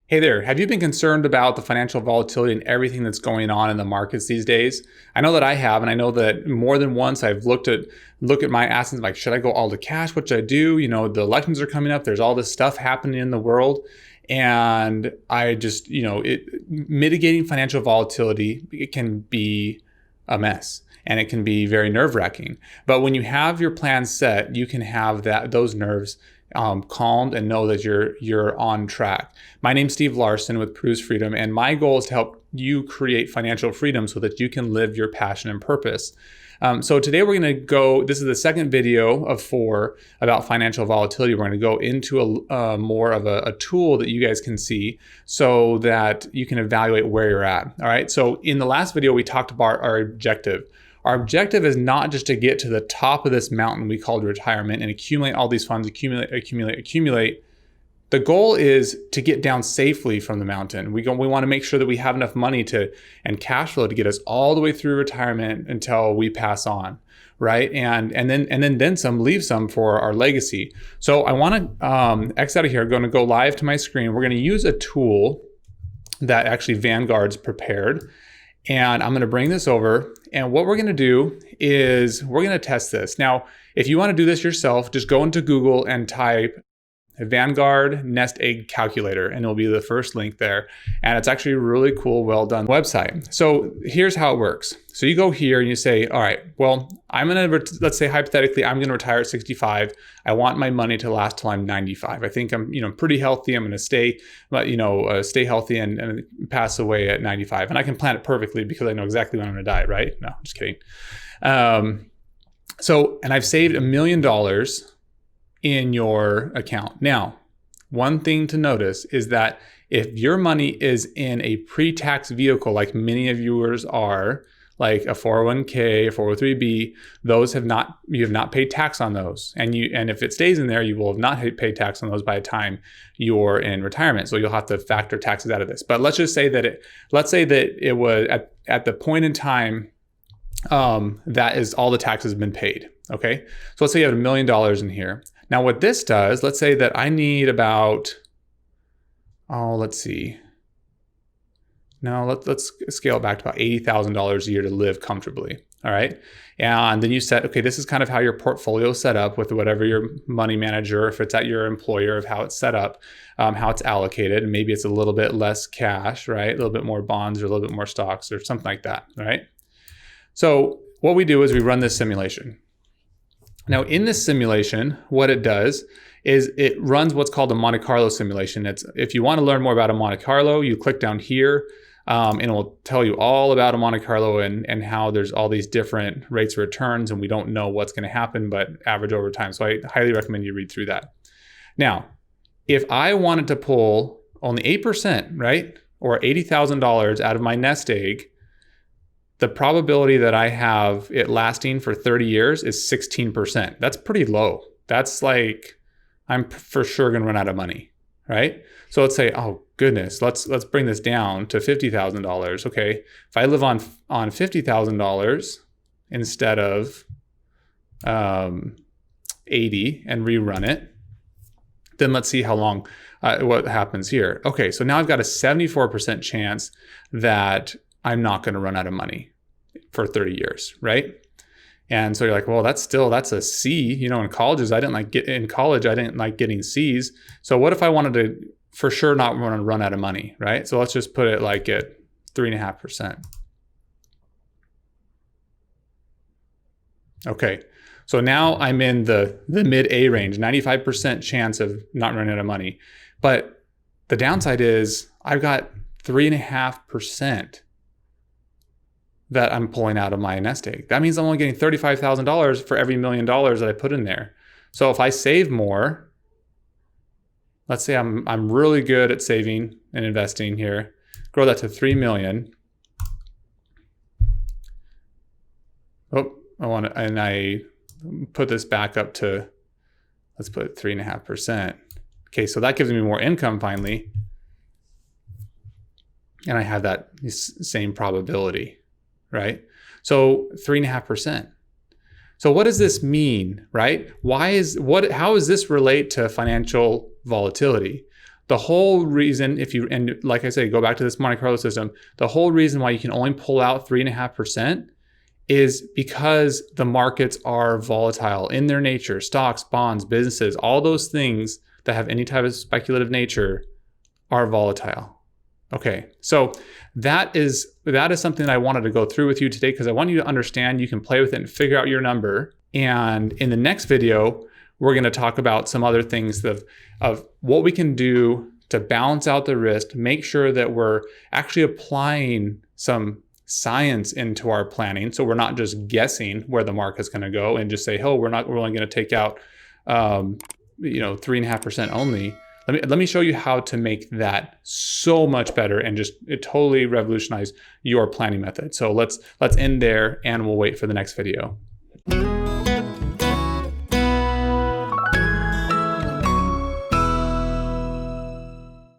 Hey there, have you been concerned about the financial volatility and everything that's going on in the markets these days? I know that I have, and I know that more than once I've looked at my assets like, should I go all to cash? What should I do? You know, the elections are coming up. There's all this stuff happening in the world. And I just, mitigating financial volatility, it can be a mess and it can be very nerve-wracking. But when you have your plan set, you can have those nerves calmed and know that you're on track. My name's Steve Larsen with Produce Freedom, and my goal is to help you create financial freedom so that you can live your passion and purpose. So today we're going to go, this is the second video of 4 about financial volatility. We're going to go into more of a tool that you guys can see so that you can evaluate where you're at. All right. So in the last video, we talked about our objective. Our objective is not just to get to the top of this mountain we called retirement and accumulate all these funds, accumulate. The goal is to get down safely from the mountain. We want to make sure that we have enough money and cash flow to get us all the way through retirement until we pass on, right? And then some, leave some for our legacy. So I want to X out of here. I'm going to go live to my screen. We're going to use a tool that actually Vanguard's prepared. And I'm going to bring this over. And what we're going to do is we're going to test this. Now, if you want to do this yourself, just go into Google and type Vanguard Nest Egg Calculator, and it'll be the first link there. And it's actually a really cool, well done website. So here's how it works. So you go here and you say, all right, well, let's say hypothetically, I'm going to retire at 65. I want my money to last till I'm 95. I think I'm, pretty healthy. I'm going to stay healthy and pass away at 95. And I can plan it perfectly because I know exactly when I'm going to die, right? No, just kidding. And I've saved $1 million in your account. Now, one thing to notice is that if your money is in a pre-tax vehicle, like many of yours are, like a 401k, a 403b, you have not paid tax on those. And if it stays in there, you will have not paid tax on those by the time you're in retirement. So you'll have to factor taxes out of this. But let's just say that it was at the point in time that is all the taxes have been paid. Okay. So let's say you have $1 million in here. Now what this does, let's say that I need about, let's scale it back to about $80,000 a year to live comfortably. All right. And then you said, okay, this is kind of how your portfolio is set up with whatever your money manager, if it's at your employer, of how it's set up, how it's allocated. And maybe it's a little bit less cash, right? A little bit more bonds or a little bit more stocks or something like that. All right. So what we do is we run this simulation. Now, in this simulation, what it does is it runs what's called a Monte Carlo simulation. If you want to learn more about a Monte Carlo, you click down here and it will tell you all about a Monte Carlo and how there's all these different rates of returns and we don't know what's going to happen, but average over time. So I highly recommend you read through that. Now, if I wanted to pull only 8%, right, or $80,000 out of my nest egg, the probability that I have it lasting for 30 years is 16%. That's pretty low. That's like, I'm for sure going to run out of money, right? So let's say, oh goodness, let's bring this down to $50,000. Okay, if I live on $50,000 instead of 80 and rerun it, then let's see how long, what happens here. Okay, so now I've got a 74% chance that I'm not going to run out of money for 30 years, right? And so you're like, well, that's a C. In college, I didn't like getting C's. So what if I wanted to for sure not want to run out of money, right? So let's just put it like at 3.5%. Okay, so now I'm in the mid A range, 95% chance of not running out of money. But the downside is I've got 3.5% that I'm pulling out of my nest egg. That means I'm only getting $35,000 for every $1 million that I put in there. So if I save more, let's say I'm really good at saving and investing here, grow that to 3 million. And I put this back up to, let's put 3.5%. Okay, so that gives me more income finally. And I have that same probability. Right? So 3.5%. So what does this mean, right? How does this relate to financial volatility? the whole reason, and like I say, go back to this Monte Carlo system, the whole reason why you can only pull out 3.5% is because the markets are volatile in their nature. Stocks, bonds, businesses, all those things that have any type of speculative nature are volatile. Okay, so that is something that I wanted to go through with you today, because I want you to understand you can play with it and figure out your number. And in the next video, we're going to talk about some other things of what we can do to balance out the risk, make sure that we're actually applying some science into our planning, so we're not just guessing where the market's going to go and just say, oh, we're only going to take out 3.5% only. Let me show you how to make that so much better and just totally revolutionize your planning method. So let's end there, and we'll wait for the next video.